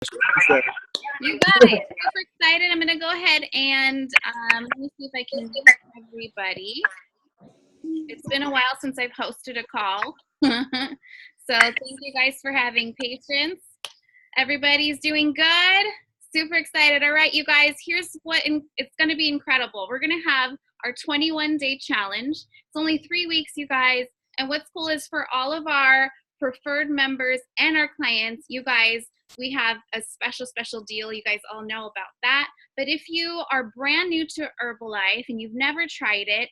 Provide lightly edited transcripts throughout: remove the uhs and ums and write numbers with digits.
You guys, super excited. I'm going to go ahead and let me see if I can get everybody. It's been a while since I've hosted a call. So thank you guys for having patience. Everybody's doing good. Super excited. All right, you guys, here's what it's going to be incredible. We're going to have our 21-day challenge. It's only 3 weeks, you guys. And what's cool is for all of our preferred members and our clients, you guys, we have a special deal. You guys all know about that. But if you are brand new to Herbalife and you've never tried it,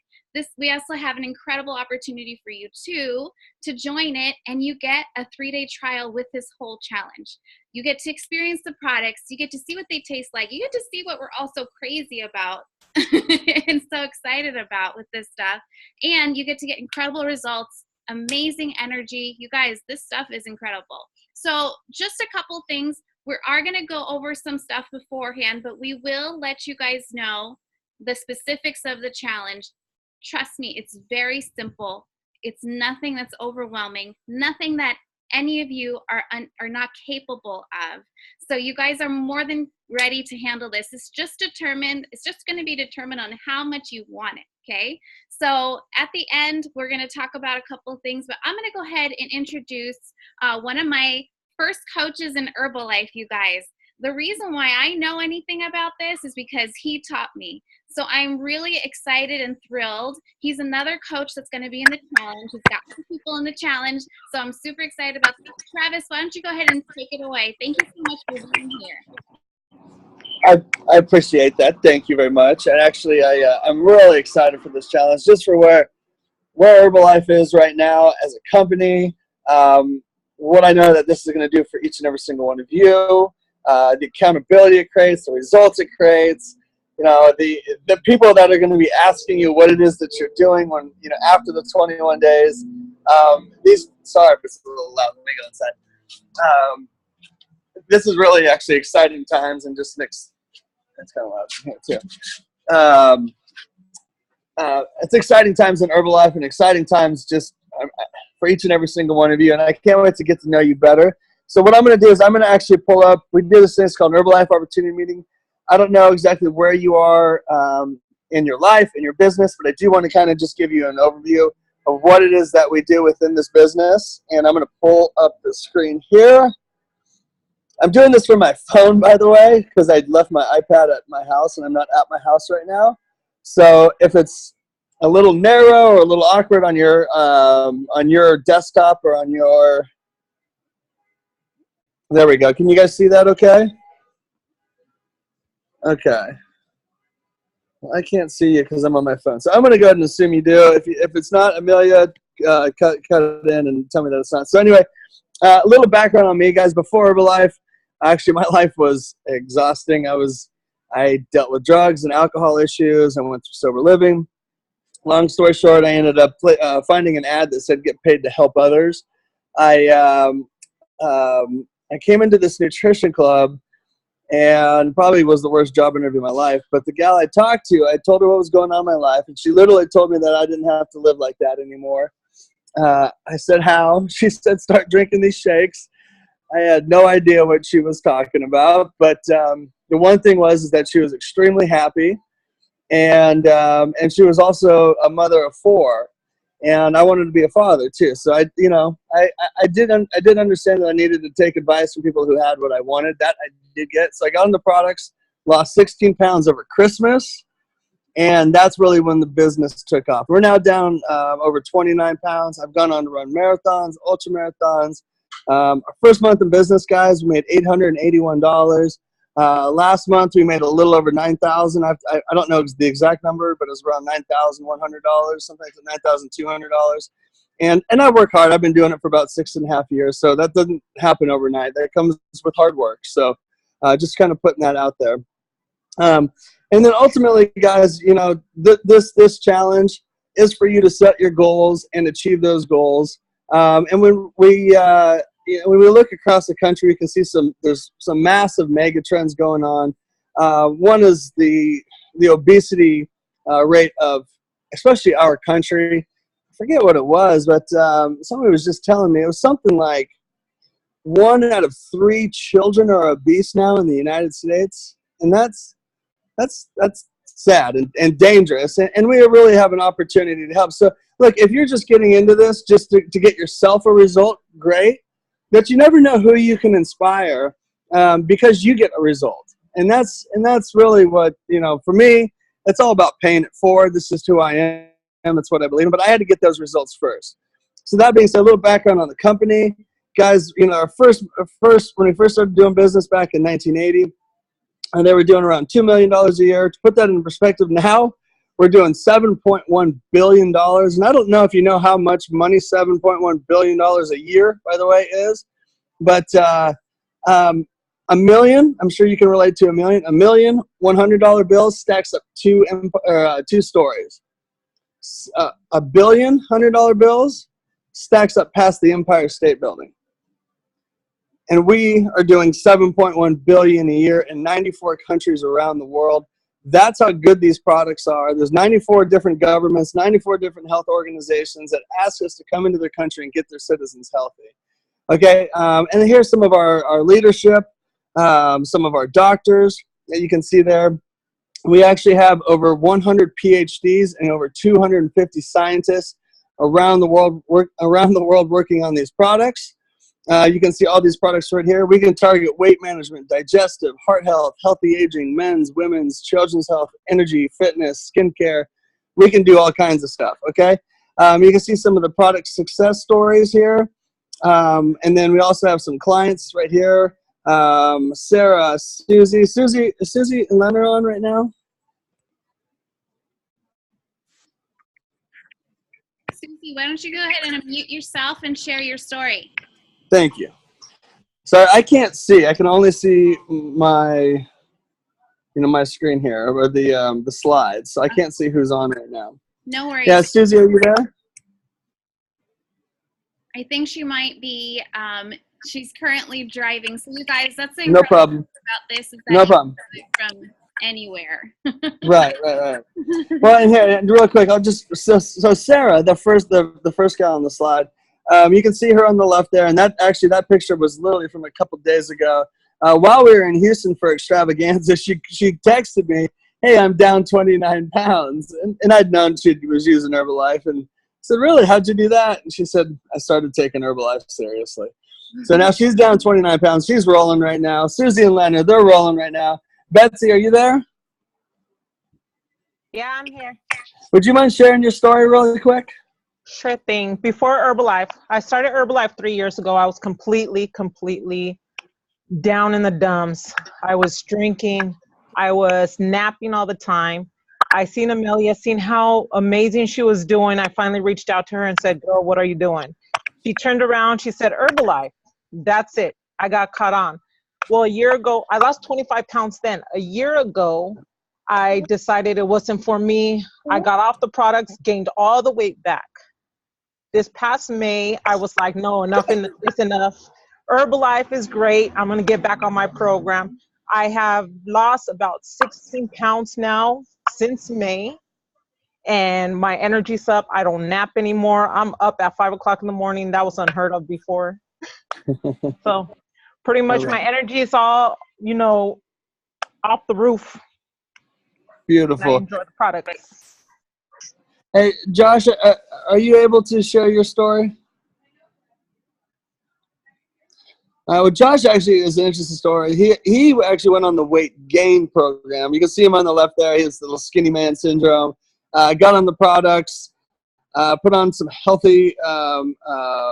we also have an incredible opportunity for you too to join it, and you get a 3-day trial with this whole challenge. You get to experience the products, you get to see what they taste like, you get to see what we're all so crazy about and so excited about with this stuff, and you get to get incredible results, amazing energy. You guys, this stuff is incredible. So just a couple things. We are going to go over some stuff beforehand, but we will let you guys know the specifics of the challenge. Trust me, it's very simple. It's nothing that's overwhelming, nothing that any of you are not capable of. So you guys are more than ready to handle this. It's just going to be determined on how much you want it, okay? So at the end, we're going to talk about a couple of things, but I'm going to go ahead and introduce one of my first coaches in Herbalife, you guys. The reason why I know anything about this is because he taught me. So I'm really excited and thrilled. He's another coach that's going to be in the challenge. He's got 2 people in the challenge. So I'm super excited about that. Travis, why don't you go ahead and take it away? Thank you so much for being here. I appreciate that. Thank you very much. And actually, I'm really excited for this challenge, just for where Herbalife is right now as a company. What I know that this is going to do for each and every single one of you. The accountability it creates, the results it creates, the people that are going to be asking you what it is that you're doing when, after the 21 days. Sorry if it's a little loud. Let me go inside. This is really actually exciting times, and just it's kind of loud here too. It's exciting times in Herbalife, and exciting times just for each and every single one of you, and I can't wait to get to know you better. So what I'm going to do is I'm going to actually pull up, we do this thing called Herbalife Opportunity Meeting. I don't know exactly where you are in your life, in your business, but I do want to kind of just give you an overview of what it is that we do within this business. And I'm going to pull up the screen here. I'm doing this from my phone, by the way, because I left my iPad at my house and I'm not at my house right now. So if it's a little narrow or a little awkward on your desktop or on your... There we go. Can you guys see that okay? Okay. Well, I can't see you because I'm on my phone. So I'm going to go ahead and assume you do. If it's not, Amelia, cut it in and tell me that it's not. So anyway, a little background on me, guys. Before Herbalife, actually my life was exhausting. I dealt with drugs and alcohol issues. I went through sober living. Long story short, I ended up finding an ad that said get paid to help others. I came into this nutrition club and probably was the worst job interview of my life. But the gal I talked to, I told her what was going on in my life, and she literally told me that I didn't have to live like that anymore. I said, how? She said, start drinking these shakes. I had no idea what she was talking about. But the one thing is that she was extremely happy, and she was also a mother of 4. And I wanted to be a father too. So I did understand that I needed to take advice from people who had what I wanted. That I did get. So I got into products, lost 16 pounds over Christmas, and that's really when the business took off. We're now down over 29 pounds. I've gone on to run marathons, ultra marathons. Our first month in business, guys, we made $881. Last month we made a little over $9,000. I don't know the exact number, but it was around $9,100, something like $9,200. And I work hard. I've been doing it for about 6.5 years, so that doesn't happen overnight. That comes with hard work. So just kind of putting that out there. And then ultimately, guys, this challenge is for you to set your goals and achieve those goals. And when we look across the country, we can see there's some massive mega trends going on. One is the obesity rate of, especially our country. I forget what it was, but somebody was just telling me it was something like 1 out of 3 children are obese now in the United States, and that's sad and dangerous. And we really have an opportunity to help. So look, if you're just getting into this just to get yourself a result, great. But you never know who you can inspire because you get a result. And that's really what, for me, it's all about paying it forward. This is who I am. It's what I believe in. But I had to get those results first. So that being said, a little background on the company. Guys, our first when we first started doing business back in 1980, and they were doing around $2 million a year. To put that in perspective, now we're doing $7.1 billion. And I don't know if you know how much money $7.1 billion a year, by the way, is. But a million, I'm sure you can relate to a million $100 bills stacks up two stories. A billion $100 bills stacks up past the Empire State Building. And we are doing $7.1 billion a year in 94 countries around the world. That's how good these products are. There's 94 different governments, 94 different health organizations that ask us to come into their country and get their citizens healthy. Okay, and here's some of our leadership, some of our doctors that you can see there. We actually have over 100 PhDs and over 250 scientists around the world working on these products. You can see all these products right here. We can target weight management, digestive, heart health, healthy aging, men's, women's, children's health, energy, fitness, skincare. We can do all kinds of stuff, okay? You can see some of the product success stories here. And then we also have some clients right here. Sarah, Susie. Is Susie and Leonard on right now? Susie, why don't you go ahead and unmute yourself and share your story? Thank you. So I can't see. I can only see my, my screen here, or the slides. So I can't see who's on right now. No worries. Yeah, Susie, are you there? I think she might be. She's currently driving. So you guys, that's the no problem about this. Is that no problem. From anywhere. Right. Well, and here, real quick, I'll just so Sarah, the first guy on the slide. You can see her on the left there, and that picture was literally from a couple days ago. While we were in Houston for Extravaganza, she texted me, "Hey, I'm down 29 pounds," and I'd known she was using Herbalife, and I said, "Really? How'd you do that?" And she said, "I started taking Herbalife seriously." So now she's down 29 pounds. She's rolling right now. Susie and Leonard, they're rolling right now. Betsy, are you there? Yeah, I'm here. Would you mind sharing your story really quick? Sure thing. Before Herbalife, I started Herbalife 3 years ago. I was completely down in the dumps. I was drinking. I was napping all the time. I seen Amelia, seen how amazing she was doing. I finally reached out to her and said, "Girl, what are you doing?" She turned around. She said, "Herbalife." That's it. I got caught on. Well, a year ago, I lost 25 pounds then. A year ago, I decided it wasn't for me. I got off the products, gained all the weight back. This past May, I was like, no, enough is enough. Herbalife is great. I'm going to get back on my program. I have lost about 16 pounds now since May, and my energy's up. I don't nap anymore. I'm up at 5 o'clock in the morning. That was unheard of before. So pretty much my energy is all, off the roof. Beautiful. I enjoy the products. Hey, Josh, are you able to share your story? Well, Josh actually is an interesting story. He actually went on the weight gain program. You can see him on the left there. He has the little skinny man syndrome. Got on the products, put on some healthy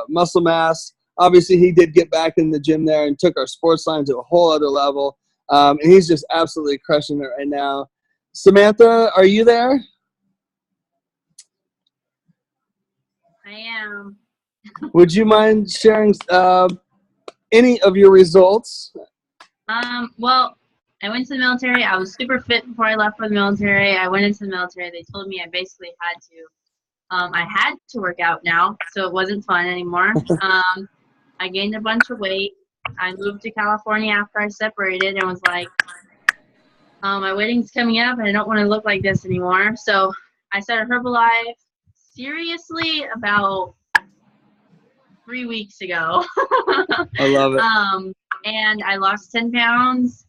muscle mass. Obviously, he did get back in the gym there and took our sports line to a whole other level. And he's just absolutely crushing it right now. Samantha, are you there? I am. Would you mind sharing any of your results? Well, I went to the military. I was super fit before I left for the military. I went into the military. They told me I basically had to. I had to work out now, so it wasn't fun anymore. I gained a bunch of weight. I moved to California after I separated and was like, my wedding's coming up and I don't want to look like this anymore. So I started Herbalife seriously about 3 weeks ago. I love it. And I lost 10 pounds,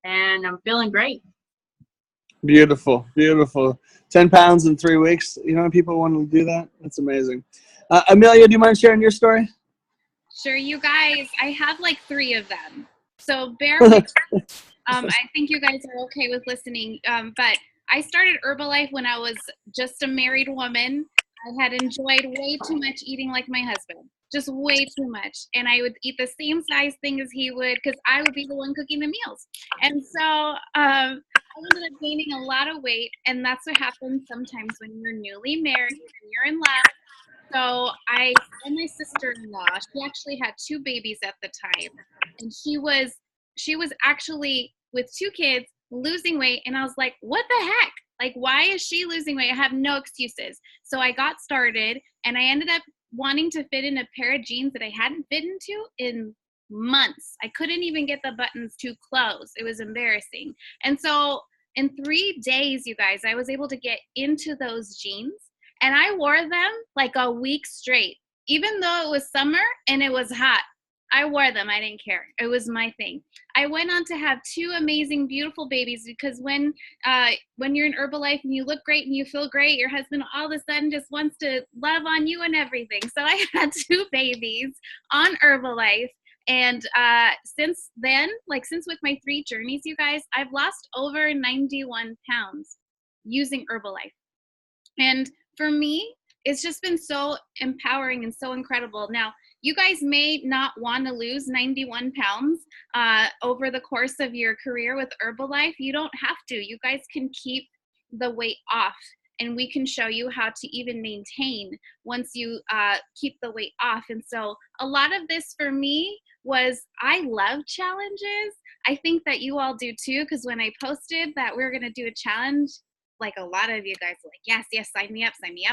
and I'm feeling great. Beautiful, beautiful. 10 pounds in 3 weeks. You know, people want to do that. That's amazing. Amelia, do you mind sharing your story? Sure, you guys. I have like 3 of them, so bear with me. I think you guys are okay with listening. But I started Herbalife when I was just a married woman. I had enjoyed way too much eating like my husband, just way too much. And I would eat the same size thing as he would because I would be the one cooking the meals. And so I ended up gaining a lot of weight. And that's what happens sometimes when you're newly married and you're in love. So I and my sister-in-law, she actually had 2 babies at the time. And she was actually with 2 kids losing weight. And I was like, what the heck? Like, why is she losing weight? I have no excuses. So I got started, and I ended up wanting to fit in a pair of jeans that I hadn't fit into in months. I couldn't even get the buttons to close. It was embarrassing. And so in 3 days, you guys, I was able to get into those jeans, and I wore them like a week straight. Even though it was summer and it was hot, I wore them. I didn't care. It was my thing. I went on to have 2 amazing, beautiful babies because when you're in Herbalife and you look great and you feel great, your husband all of a sudden just wants to love on you and everything. So I had 2 babies on Herbalife. And since then, like since with my 3 journeys, you guys, I've lost over 91 pounds using Herbalife. And for me, it's just been so empowering and so incredible. Now, you guys may not want to lose 91 pounds over the course of your career with Herbalife. You don't have to. You guys can keep the weight off, and we can show you how to even maintain once you keep the weight off. And so a lot of this for me was I love challenges. I think that you all do too, because when I posted that we were going to do a challenge, like a lot of you guys were like, yes, sign me up,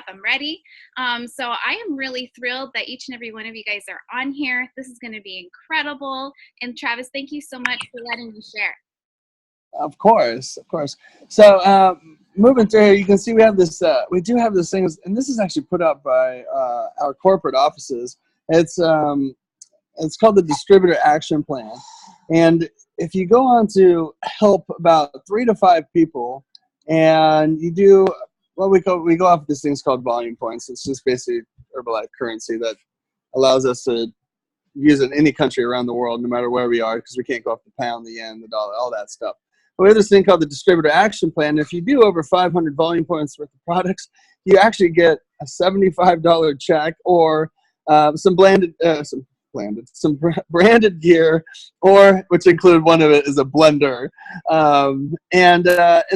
I'm ready. So I am really thrilled that each and every one of you guys are on here. This is going to be incredible. And Travis, thank you so much for letting me share. Of course. So moving through here, you can see we have this. We do have this thing, and this is actually put up by our corporate offices. It's called the Distributor Action Plan, and if you go on to help about 3 to 5 people. And you do what we go off of these things called volume points. It's just basically Herbalife currency that allows us to use it in any country around the world, no matter where we are, because we can't go off the pound, the yen, the dollar, all that stuff. But we have this thing called the Distributor Action Plan. If you do over 500 volume points worth of products, you actually get a $75 check or some branded gear, or which include one of it is a blender. And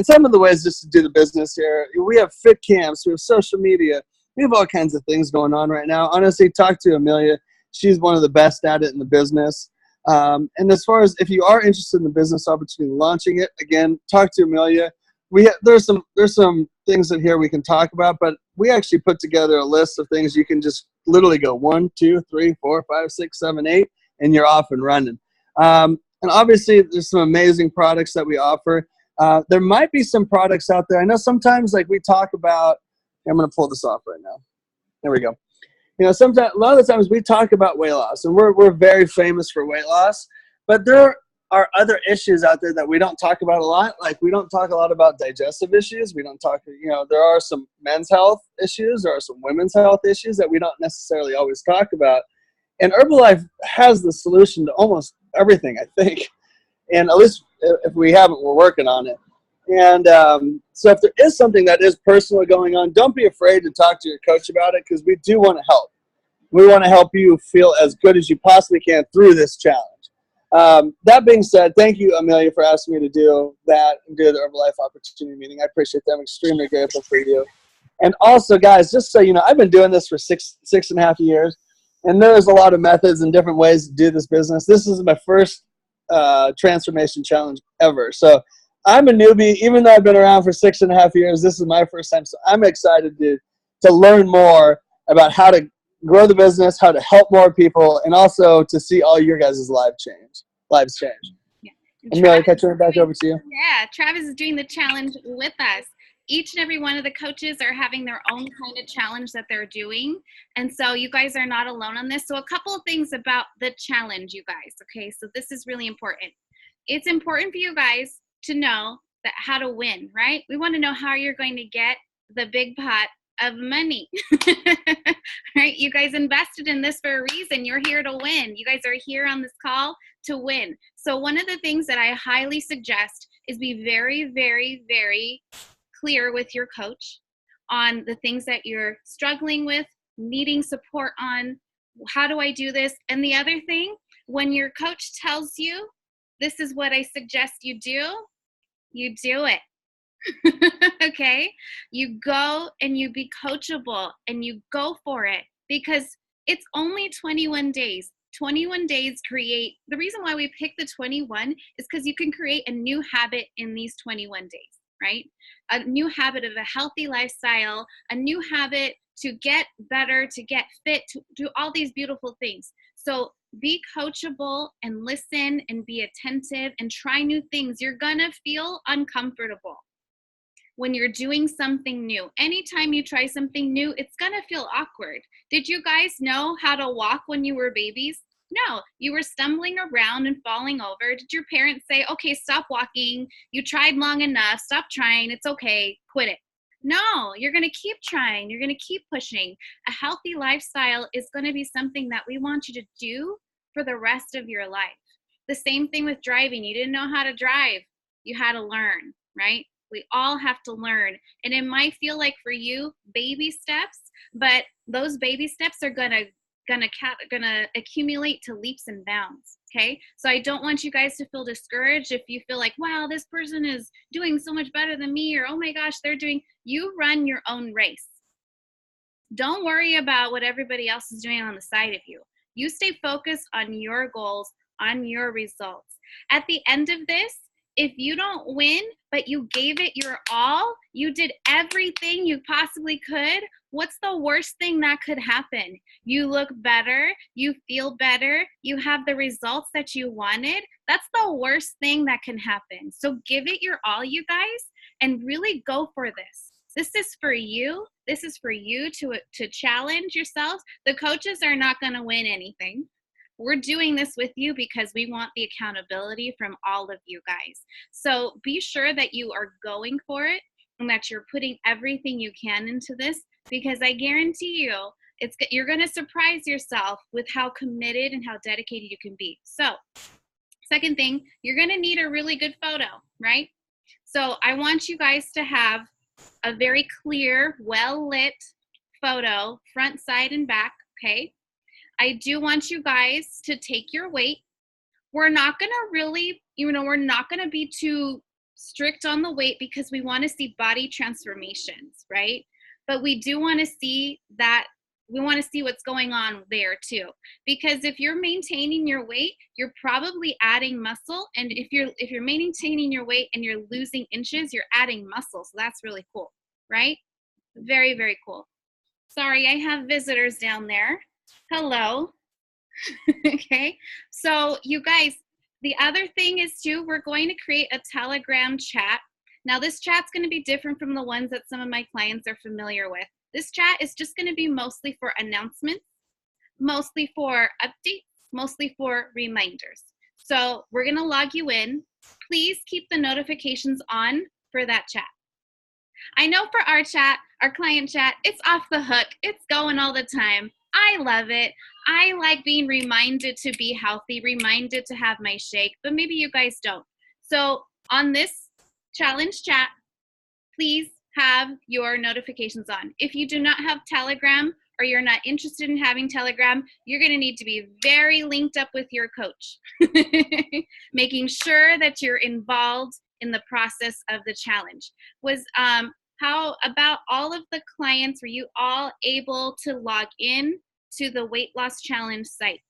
some of the ways just to do the business here, we have fit camps, we have social media, we have all kinds of things going on right now. Honestly, talk to Amelia. She's one of the best at it in the business. And as far as if you are interested in the business opportunity, launching it, again, talk to Amelia. There's some things in here we can talk about, but we actually put together a list of things you can just literally go 1, 2, 3, 4, 5, 6, 7, 8, and you're off and running. And obviously, there's some amazing products that we offer. There might be some products out there. I know sometimes, like we talk about. I'm going to pull this off right now. There we go. You know, sometimes a lot of the times we talk about weight loss, and we're very famous for weight loss, but there are other issues out there that we don't talk about a lot. Like we don't talk a lot about digestive issues. We don't talk, there are some men's health issues. There are some women's health issues that we don't necessarily always talk about. And Herbalife has the solution to almost everything, I think. And at least if we haven't, we're working on it. And so if there is something that is personal going on, don't be afraid to talk to your coach about it, because we do want to help. We want to help you feel as good as you possibly can through this challenge. That being said, thank you, Amelia, for asking me to do that and do the Herbalife Opportunity Meeting. I appreciate that. I'm extremely grateful for you. And also, guys, just so you know, I've been doing this for six and a half years, and there's a lot of methods and different ways to do this business. This is my first transformation challenge ever. So I'm a newbie. Even though I've been around for 6.5 years, this is my first time. So I'm excited to learn more about how to grow the business, how to help more people, and also to see all your guys' lives change. Yeah. Amelia, can I turn it back over to you? Yeah, Travis is doing the challenge with us. each and every one of the coaches are having their own kind of challenge that they're doing. And so you guys are not alone on this. So a couple of things about the challenge, you guys. Okay, so this is really important. It's important for you guys to know that how to win, right? We want to know how you're going to get the big pot of money. Right? You guys invested in this for a reason. You're here to win. You guys are here on this call to win. So one of the things that I highly suggest is be very, very, very clear with your coach on the things that you're struggling with, needing support on. How do I do this? And the other thing, when your coach tells you, this is what I suggest you do it. Okay? You go and you be coachable and you go for it, because it's only 21 days. 21 days create, the reason why we pick the 21 is because you can create a new habit in these 21 days, right? A new habit of a healthy lifestyle, a new habit to get better, to get fit, to do all these beautiful things. So be coachable and listen and be attentive and try new things. You're gonna feel uncomfortable when you're doing something new. Anytime you try something new, it's gonna feel awkward. Did you guys know how to walk when you were babies? No, you were stumbling around and falling over. Did your parents say, okay, stop walking, you tried long enough, stop trying, it's okay, quit it? No, you're gonna keep trying, you're gonna keep pushing. A healthy lifestyle is gonna be something that we want you to do for the rest of your life. The same thing with driving. You didn't know how to drive, you had to learn, right? We all have to learn. And it might feel like for you, baby steps, but those baby steps are gonna accumulate to leaps and bounds, okay? So I don't want you guys to feel discouraged if you feel like, wow, this person is doing so much better than me, or oh my gosh, you run your own race. Don't worry about what everybody else is doing on the side of you. You stay focused on your goals, on your results. At the end of this, if you don't win, but you gave it your all, you did everything you possibly could, what's the worst thing that could happen? You look better, you feel better, you have the results that you wanted. That's the worst thing that can happen. So give it your all, you guys, and really go for this. This is for you. This is for you to challenge yourselves. The coaches are not going to win anything. We're doing this with you because we want the accountability from all of you guys. So be sure that you are going for it and that you're putting everything you can into this, because I guarantee you, you're going to surprise yourself with how committed and how dedicated you can be. So, second thing, you're going to need a really good photo, right? So I want you guys to have a very clear, well-lit photo, front, side, and back, okay? I do want you guys to take your weight. We're not going to really, we're not going to be too strict on the weight because we want to see body transformations, right? But we do want to see that, we want to see what's going on there too. Because if you're maintaining your weight, you're probably adding muscle. And if you're maintaining your weight and you're losing inches, you're adding muscle. So that's really cool, right? Very, very cool. Sorry, I have visitors down there. Hello. Okay, so you guys, the other thing is too, we're going to create a Telegram chat. Now this chat's going to be different from the ones that some of my clients are familiar with. This chat is just going to be mostly for announcements, mostly for updates, mostly for reminders. So we're going to log you in. Please keep the notifications on for that chat. I know for our chat, our client chat, it's off the hook. It's going all the time. I love it. I like being reminded to be healthy, reminded to have my shake, but maybe you guys don't. So on this challenge chat, please have your notifications on. If you do not have Telegram or you're not interested in having Telegram, you're going to need to be very linked up with your coach, making sure that you're involved in the process of the challenge. How about all of the clients, were you all able to log in to the weight loss challenge site?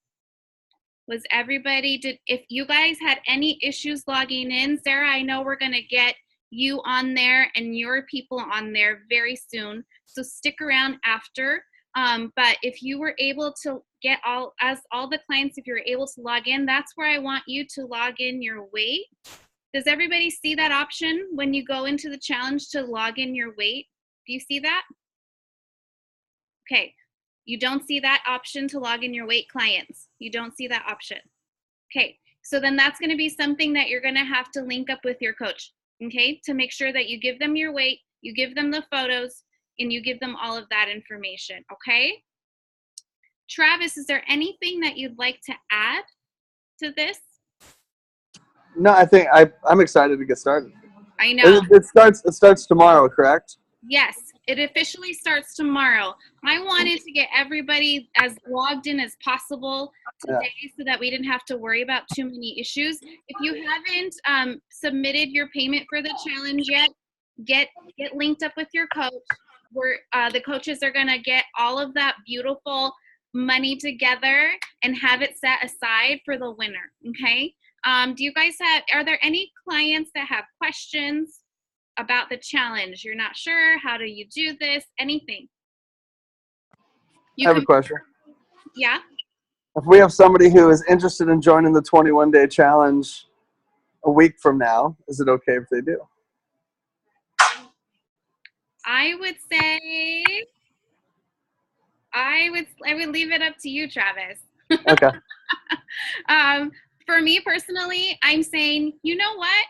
Was everybody, if you guys had any issues logging in, Sarah, I know we're going to get you on there and your people on there very soon. So stick around after. But if you were able to get all the clients, if you're able to log in, that's where I want you to log in your weight Does everybody see that option when you go into the challenge to log in your weight? Do you see that? Okay. You don't see that option to log in your weight, clients. You don't see that option. Okay. So then that's going to be something that you're going to have to link up with your coach, okay, to make sure that you give them your weight, you give them the photos, and you give them all of that information, okay? Travis, is there anything that you'd like to add to this? No, I think I'm excited to get started. I know. It starts tomorrow, correct? Yes, it officially starts tomorrow. I wanted to get everybody as logged in as possible today so that we didn't have to worry about too many issues. If you haven't submitted your payment for the challenge yet, get linked up with your coach. The coaches are going to get all of that beautiful money together and have it set aside for the winner, okay? Do you guys are there any clients that have questions about the challenge? You're not sure, how do you do this, anything? I have a question. Yeah? If we have somebody who is interested in joining the 21-day challenge a week from now, is it okay if they do? I would say I would leave it up to you, Travis. Okay. For me personally, I'm saying, you know what?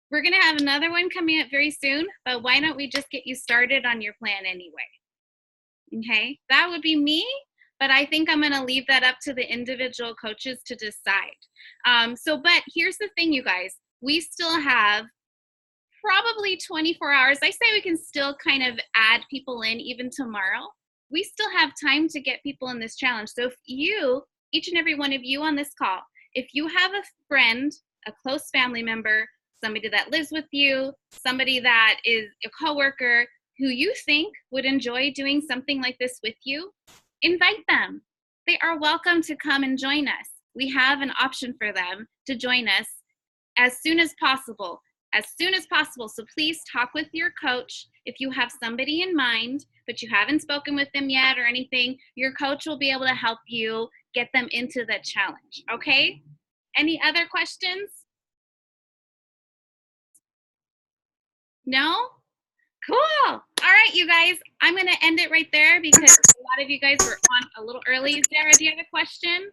We're going to have another one coming up very soon, but why don't we just get you started on your plan anyway? Okay, that would be me, but I think I'm going to leave that up to the individual coaches to decide. But here's the thing, you guys. We still have probably 24 hours. I say we can still kind of add people in even tomorrow. We still have time to get people in this challenge. So if you, each and every one of you on this call, if you have a friend, a close family member, somebody that lives with you, somebody that is a coworker who you think would enjoy doing something like this with you, invite them. They are welcome to come and join us. We have an option for them to join us as soon as possible. As soon as possible. So please talk with your coach. If you have somebody in mind, but you haven't spoken with them yet or anything, your coach will be able to help you get them into the challenge. Okay? Any other questions? No? Cool. All right, you guys. I'm going to end it right there because a lot of you guys were on a little early. Sarah, do you have a question?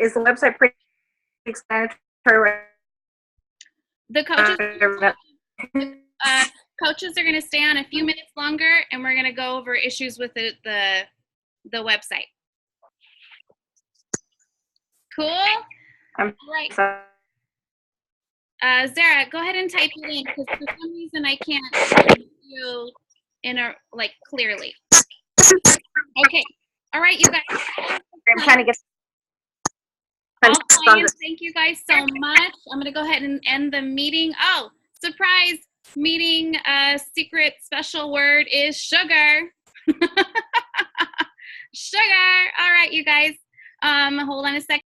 Is the website pretty explanatory? The coaches are going to stay on a few minutes longer, and we're going to go over issues with the website. Cool. All right. Zara, go ahead and type it in because for some reason I can't hear you clearly. Okay. All right, you guys. I'm trying to get. All clients, thank you guys so much. I'm going to go ahead and end the meeting. Oh, surprise meeting secret special word is sugar. Sugar. All right, you guys. Hold on a second.